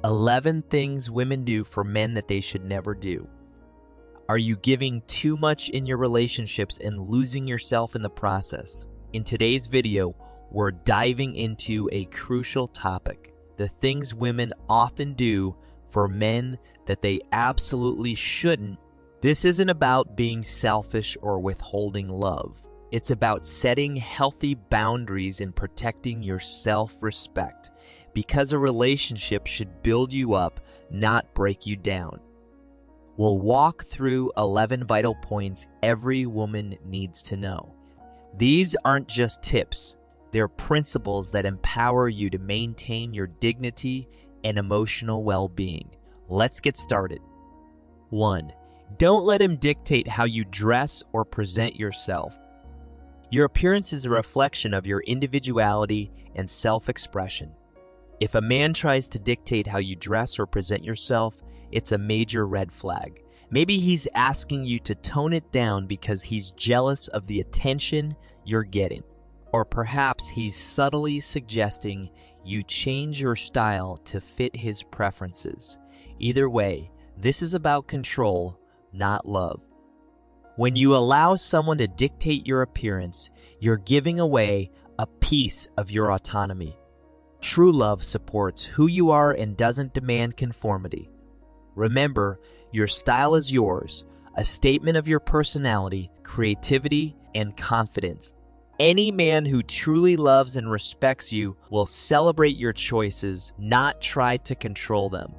11 things women do for men that they should never do. Are you giving too much in your relationships and losing yourself in the process? In today's video, we're diving into a crucial topic: the things women often do for men that they absolutely shouldn't. This isn't about being selfish or withholding love. It's about setting healthy boundaries and protecting your self-respect, because a relationship should build you up, not break you down. We'll walk through 11 vital points every woman needs to know. These aren't just tips, they're principles that empower you to maintain your dignity and emotional well-being. Let's get started. 1. Don't let him dictate how you dress or present yourself. Your appearance is a reflection of your individuality and self-expression. If a man tries to dictate how you dress or present yourself, it's a major red flag. Maybe he's asking you to tone it down because he's jealous of the attention you're getting. Or perhaps he's subtly suggesting you change your style to fit his preferences. Either way, this is about control, not love. When you allow someone to dictate your appearance, you're giving away a piece of your autonomy. True love supports who you are and doesn't demand conformity. Remember, your style is yours, a statement of your personality, creativity, and confidence. Any man who truly loves and respects you will celebrate your choices, not try to control them.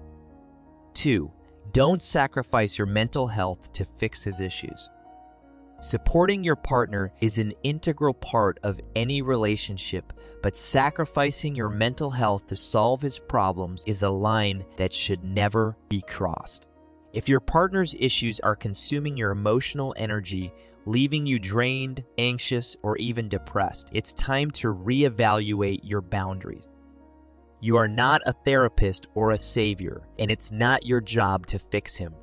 2. Don't sacrifice your mental health to fix his issues. Supporting your partner is an integral part of any relationship, but sacrificing your mental health to solve his problems is a line that should never be crossed. If your partner's issues are consuming your emotional energy, leaving you drained, anxious, or even depressed, it's time to reevaluate your boundaries. You are not a therapist or a savior, and it's not your job to fix him.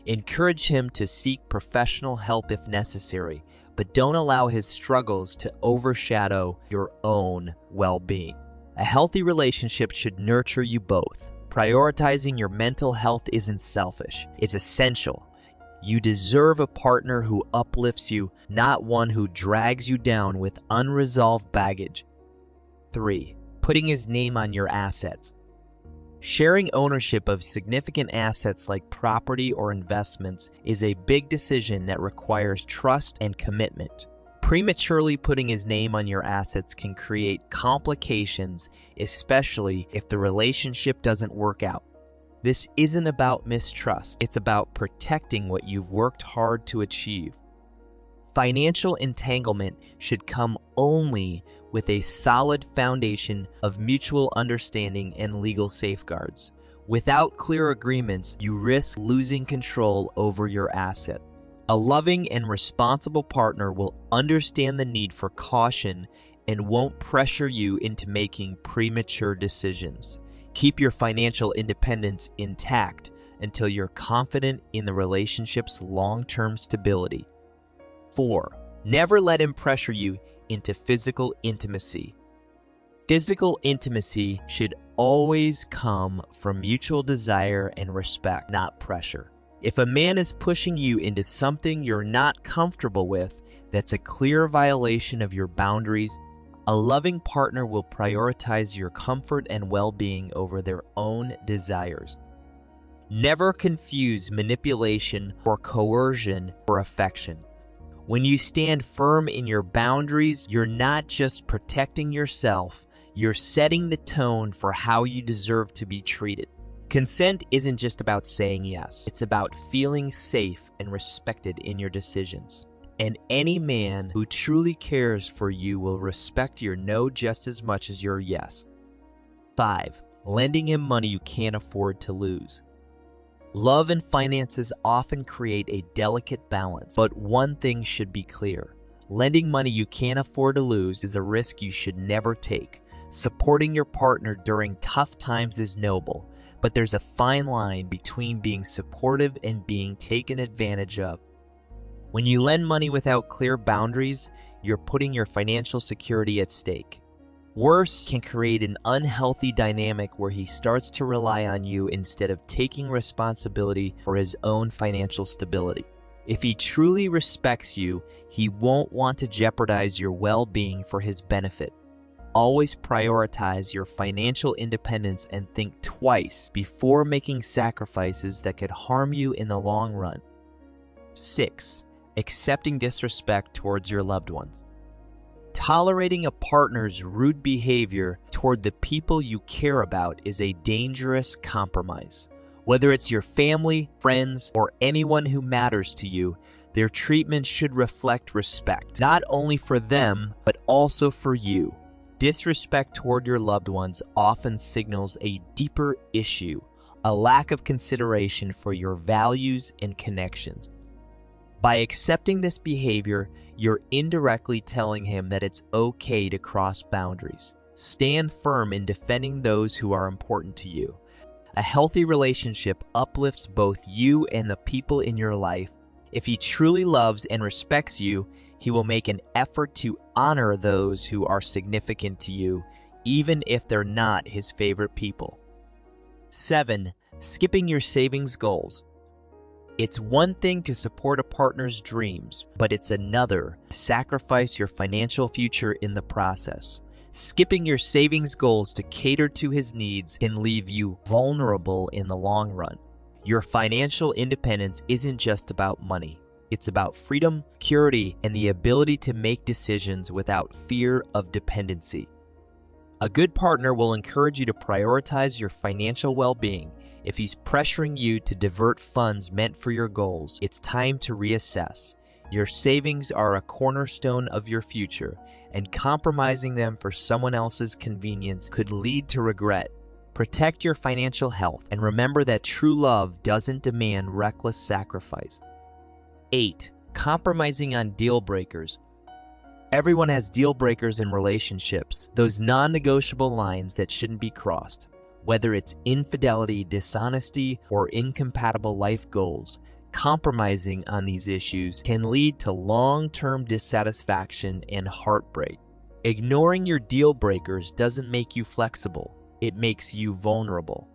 Encourage him to seek professional help if necessary, but don't allow his struggles to overshadow your own well-being. A healthy relationship should nurture you both. Prioritizing your mental health isn't selfish, it's essential. You deserve a partner who uplifts you, not one who drags you down with unresolved baggage. 3. Putting his name on your assets. Sharing ownership of significant assets like property or investments is a big decision that requires trust and commitment. Prematurely putting his name on your assets can create complications, especially if the relationship doesn't work out. This isn't about mistrust, it's about protecting what you've worked hard to achieve. Financial entanglement should come only with a solid foundation of mutual understanding and legal safeguards. Without clear agreements, you risk losing control over your asset. A loving and responsible partner will understand the need for caution and won't pressure you into making premature decisions. Keep your financial independence intact until you're confident in the relationship's long-term stability. 4. Never let him pressure you into physical intimacy. Physical intimacy should always come from mutual desire and respect, not pressure. If a man is pushing you into something you're not comfortable with, that's a clear violation of your boundaries. A loving partner will prioritize your comfort and well-being over their own desires. Never confuse manipulation or coercion for affection. When you stand firm in your boundaries, you're not just protecting yourself, you're setting the tone for how you deserve to be treated. Consent isn't just about saying yes, it's about feeling safe and respected in your decisions. And any man who truly cares for you will respect your no just as much as your yes. 5. Lending him money you can't afford to lose. Love and finances often create a delicate balance, but one thing should be clear. Lending money you can't afford to lose is a risk you should never take. Supporting your partner during tough times is noble, but there's a fine line between being supportive and being taken advantage of. When you lend money without clear boundaries, you're putting your financial security at stake. Worse, can create an unhealthy dynamic where he starts to rely on you instead of taking responsibility for his own financial stability. If he truly respects you, he won't want to jeopardize your well-being for his benefit. Always prioritize your financial independence and think twice before making sacrifices that could harm you in the long run. 6. Accepting disrespect towards your loved ones. Tolerating a partner's rude behavior toward the people you care about is a dangerous compromise. Whether it's your family, friends, or anyone who matters to you, their treatment should reflect respect, not only for them, but also for you. Disrespect toward your loved ones often signals a deeper issue, a lack of consideration for your values and connections. By accepting this behavior, you're indirectly telling him that it's okay to cross boundaries. Stand firm in defending those who are important to you. A healthy relationship uplifts both you and the people in your life. If he truly loves and respects you, he will make an effort to honor those who are significant to you, even if they're not his favorite people. 7. Skipping your savings goals. It's one thing to support a partner's dreams, but it's another to sacrifice your financial future in the process. Skipping your savings goals to cater to his needs can leave you vulnerable in the long run. Your financial independence isn't just about money. It's about freedom, security, and the ability to make decisions without fear of dependency. A good partner will encourage you to prioritize your financial well-being. If he's pressuring you to divert funds meant for your goals, it's time to reassess. Your savings are a cornerstone of your future, and compromising them for someone else's convenience could lead to regret. Protect your financial health, and remember that true love doesn't demand reckless sacrifice. 8. Compromising on deal breakers. Everyone has deal breakers in relationships, those non-negotiable lines that shouldn't be crossed. Whether it's infidelity, dishonesty, or incompatible life goals, compromising on these issues can lead to long-term dissatisfaction and heartbreak. Ignoring your deal breakers doesn't make you flexible, it makes you vulnerable.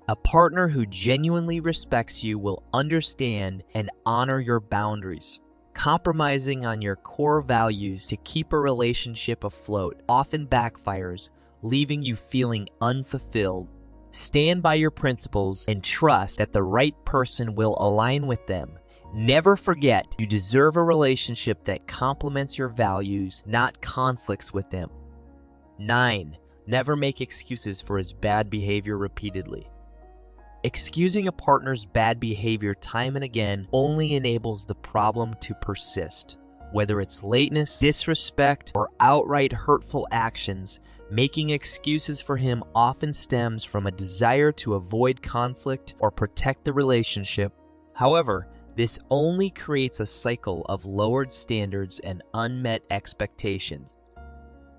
A partner who genuinely respects you will understand and honor your boundaries. Compromising on your core values to keep a relationship afloat often backfires, leaving you feeling unfulfilled. Stand by your principles and trust that the right person will align with them. Never forget, you deserve a relationship that complements your values, not conflicts with them. 9. Never make excuses for his bad behavior repeatedly. Excusing a partner's bad behavior time and again only enables the problem to persist. Whether it's lateness, disrespect, or outright hurtful actions, making excuses for him often stems from a desire to avoid conflict or protect the relationship. However, this only creates a cycle of lowered standards and unmet expectations.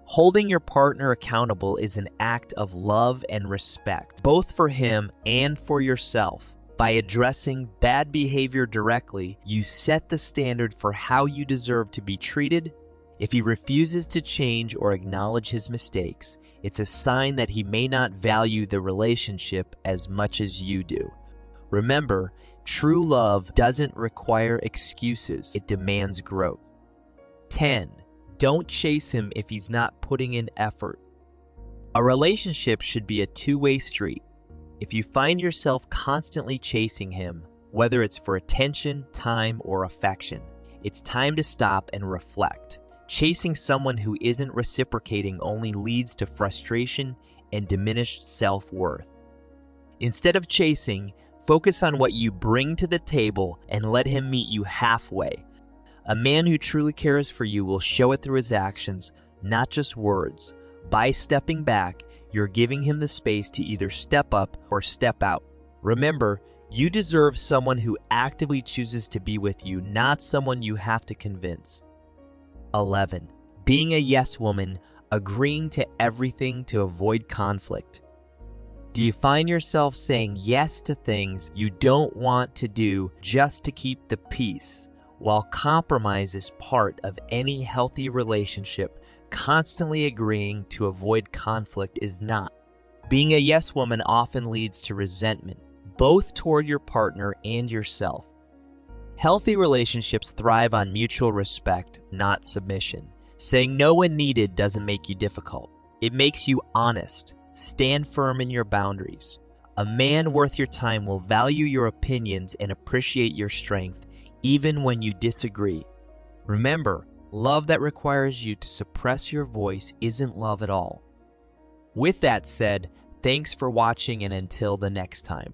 Holding your partner accountable is an act of love and respect, both for him and for yourself. By addressing bad behavior directly, you set the standard for how you deserve to be treated. If he refuses to change or acknowledge his mistakes, it's a sign that he may not value the relationship as much as you do. Remember, true love doesn't require excuses, it demands growth. 10. Don't chase him if he's not putting in effort. A relationship should be a two-way street. If you find yourself constantly chasing him, whether it's for attention, time, or affection, it's time to stop and reflect. Chasing someone who isn't reciprocating only leads to frustration and diminished self-worth. Instead of chasing, focus on what you bring to the table and let him meet you halfway. A man who truly cares for you will show it through his actions, not just words. By stepping back, you're giving him the space to either step up or step out. Remember, you deserve someone who actively chooses to be with you, not someone you have to convince. 11. Being a yes woman, agreeing to everything to avoid conflict. Do you find yourself saying yes to things you don't want to do just to keep the peace? While compromise is part of any healthy relationship, Constantly agreeing to avoid conflict is not. Being a yes woman often leads to resentment, both toward your partner and yourself. Healthy relationships thrive on mutual respect, not submission. Saying no when needed doesn't make you difficult. It makes you honest. Stand firm in your boundaries. A man worth your time will value your opinions and appreciate your strength, even when you disagree. Remember, love that requires you to suppress your voice isn't love at all. With that said, thanks for watching, and until the next time.